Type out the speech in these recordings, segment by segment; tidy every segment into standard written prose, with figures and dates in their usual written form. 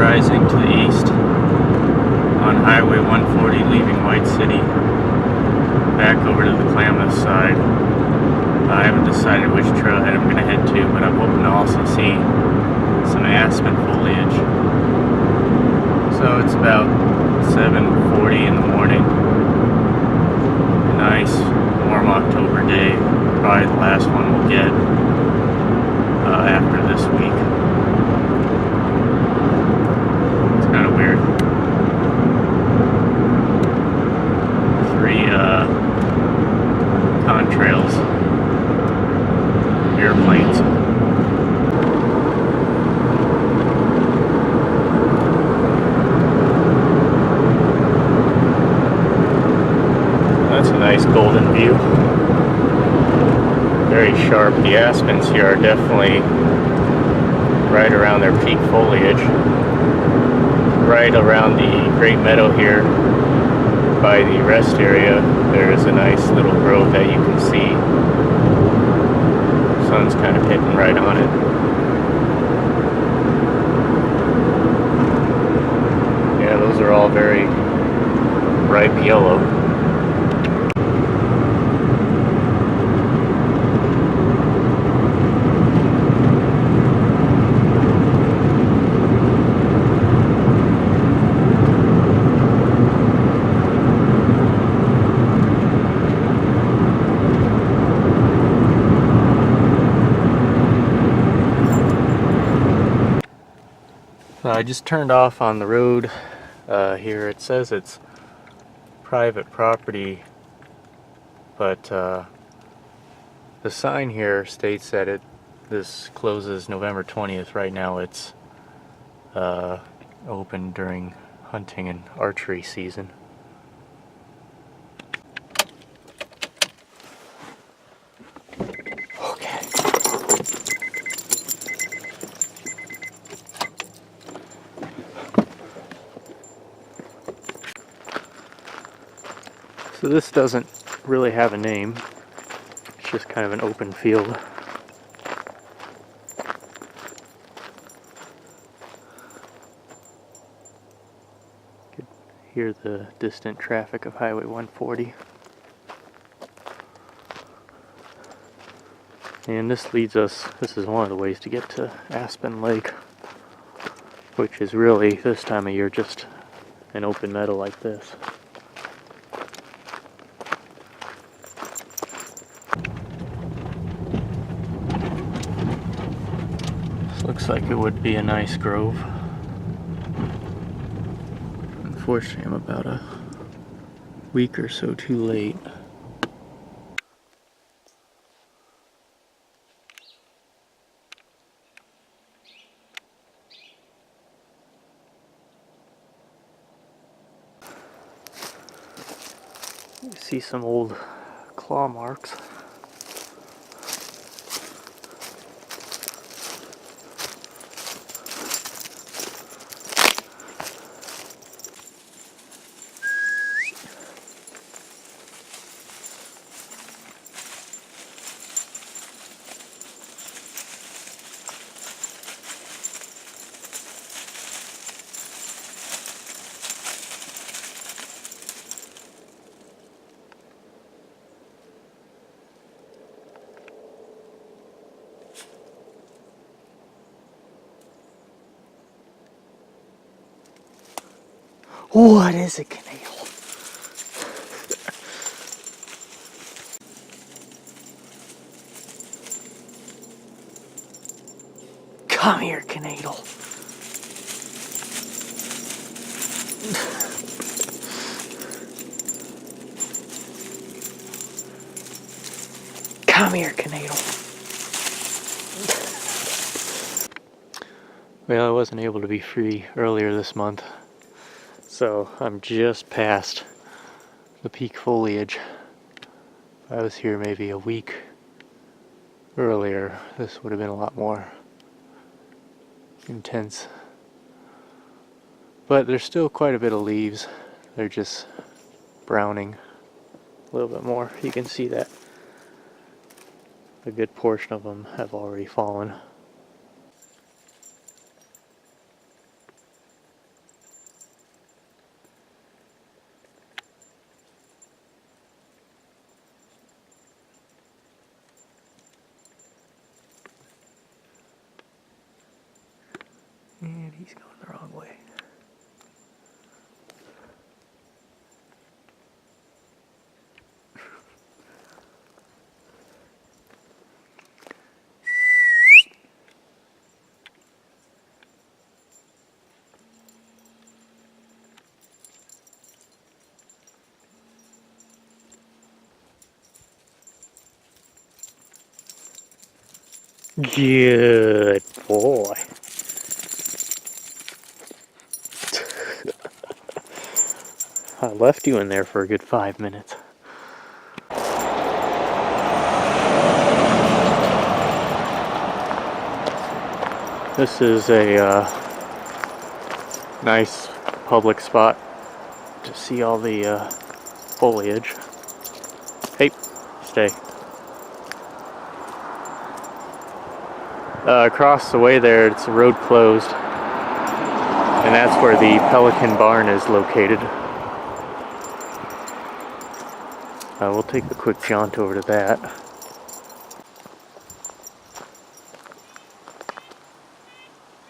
rising to the east on Highway 140 leaving White City back over to the Klamath side. I haven't decided which trailhead I'm going to head to, but I'm hoping to also see some aspen foliage. So it's about 7:40 in the morning. Nice warm October day, probably the last one we'll get after this week. It's kind of weird. 3 contrails, airplanes. That's a nice golden view. Very sharp. The aspens here are definitely right around their peak foliage. Right around the Great Meadow here by the rest area, there is a nice little grove that you can see. The sun's kind of hitting right on it. Yeah, those are all very ripe yellow. I just turned off on the road here. It says it's private property, but the sign here states that this closes November 20th. Right now it's open during hunting and archery season. So this doesn't really have a name, it's just kind of an open field. You could hear the distant traffic of Highway 140. And this leads us, this is one of the ways to get to Aspen Lake, which is really, this time of year, just an open meadow like this. Looks like it would be a nice grove. Unfortunately, I'm about a week or so too late. You see some old claw marks. What is a canal? Come here, Canadal. Come here, Canadal. Well, I wasn't able to be free earlier this month, so I'm just past the peak foliage. If I was here maybe a week earlier, this would have been a lot more intense. But there's still quite a bit of leaves. They're just browning a little bit more. You can see that a good portion of them have already fallen. And he's going the wrong way. Good boy. I left you in there for a good 5 minutes. This is a nice public spot to see all the foliage. Hey, stay. Across the way there, it's a road closed, and that's where the Pelican Barn is located. We'll take a quick jaunt over to that.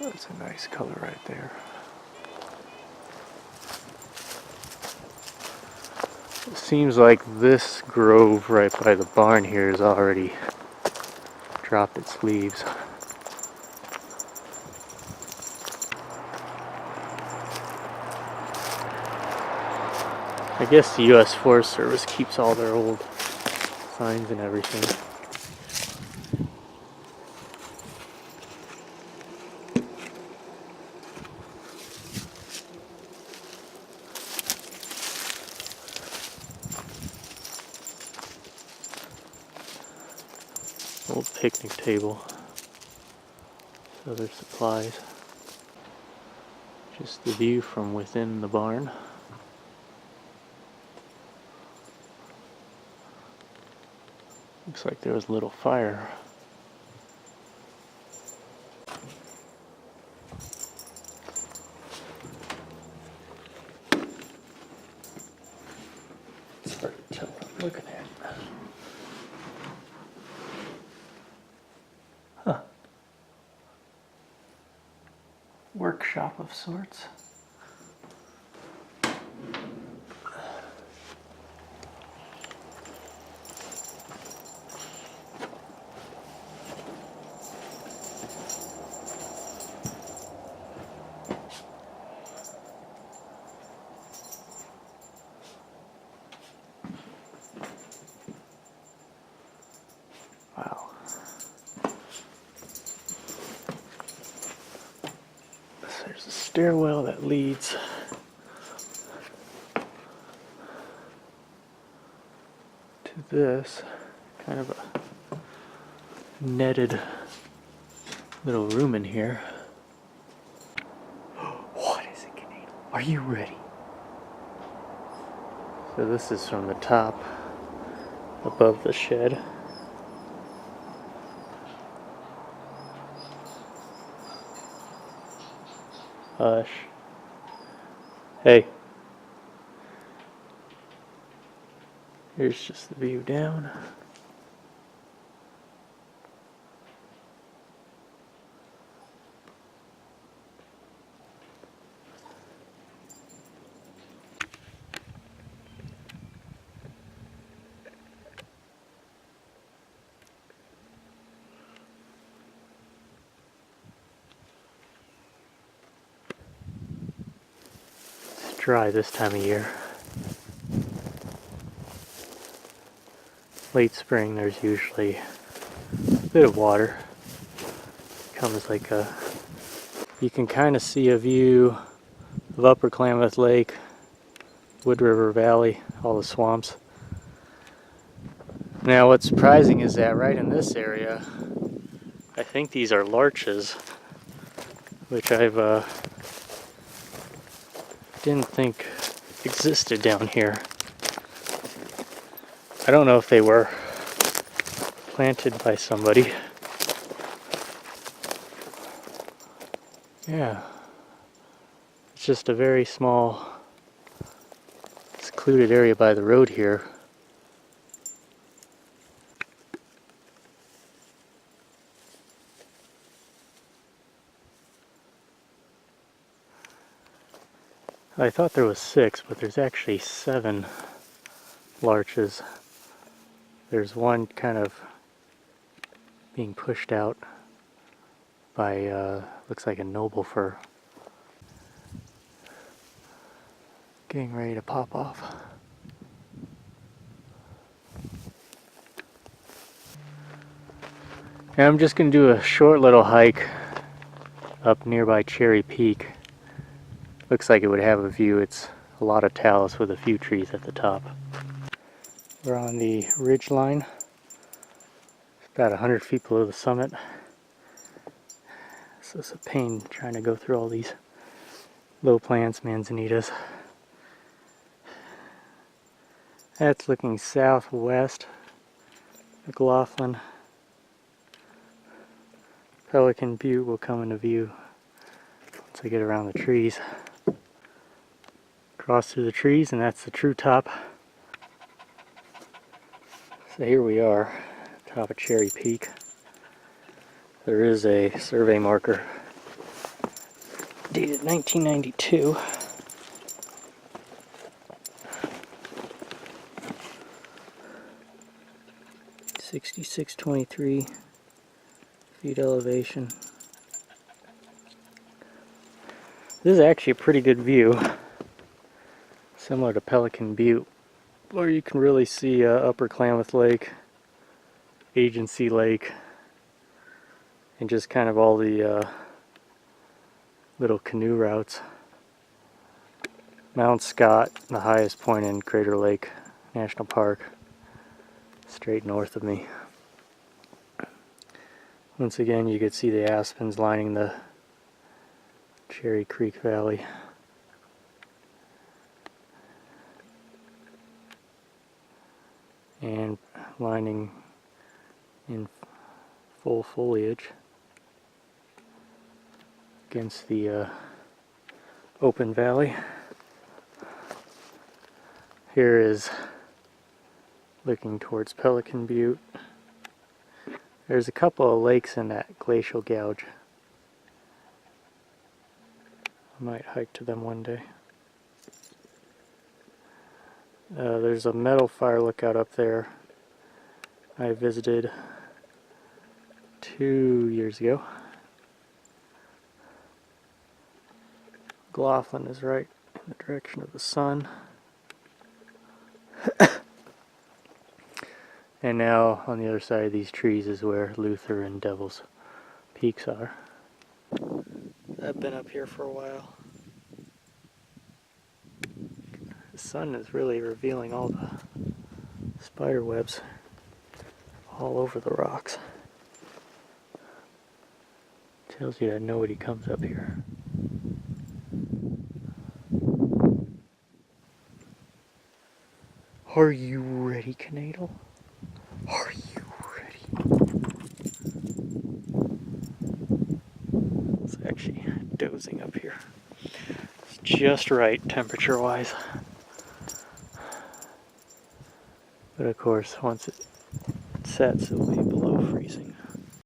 That's a nice color right there. It seems like this grove right by the barn here has already dropped its leaves. I guess the U.S. Forest Service keeps all their old signs and everything. Old picnic table. Other supplies. Just the view from within the barn. Looks like there was a little fire. It's hard to tell what I'm looking at. Huh. Workshop of sorts. Wow. There's a stairwell that leads to this kind of a netted little room in here. What is it, Canadian? Are you ready? So this is from the top above the shed. Hush. Hey. Here's just the view down. It's dry this time of year. Late spring, there's usually a bit of water. Comes like a... You can kind of see a view of Upper Klamath Lake, Wood River Valley, all the swamps. Now what's surprising is that right in this area, I think these are larches, which I've didn't think existed down here. I don't know if they were planted by somebody. Yeah, it's just a very small, secluded area by the road here. I thought there was 6, but there's actually 7 larches. There's one kind of being pushed out by, looks like a noble fir. Getting ready to pop off. And I'm just going to do a short little hike up nearby Cherry Peak. Looks like it would have a view. It's a lot of talus with a few trees at the top. We're on the ridge line. It's about 100 feet below the summit. So it's a pain trying to go through all these low plants, manzanitas. That's looking southwest. McLaughlin. Pelican Butte will come into view once I get around the trees. Cross through the trees, and that's the true top. So here we are, top of Cherry Peak. There is a survey marker dated 1992. (6623) feet elevation. This is actually a pretty good view, similar to Pelican Butte, where you can really see Upper Klamath Lake, Agency Lake, and just kind of all the little canoe routes. Mount Scott, the highest point in Crater Lake National Park, straight north of me. Once again, you could see the aspens lining the Cherry Creek Valley. And lining in full foliage against the open valley. Here is looking towards Pelican Butte. There's a couple of lakes in that glacial gouge. I might hike to them one day. There's a metal fire lookout up there I visited 2 years ago. McLaughlin is right in the direction of the sun. And now on the other side of these trees is where Luther and Devil's Peaks are. I've been up here for a while. The sun is really revealing all the spider webs all over the rocks. Tells you that nobody comes up here. Are you ready, Canadal? Are you ready? It's actually dozing up here. It's just right temperature-wise. But of course, once it sets, it will be below freezing.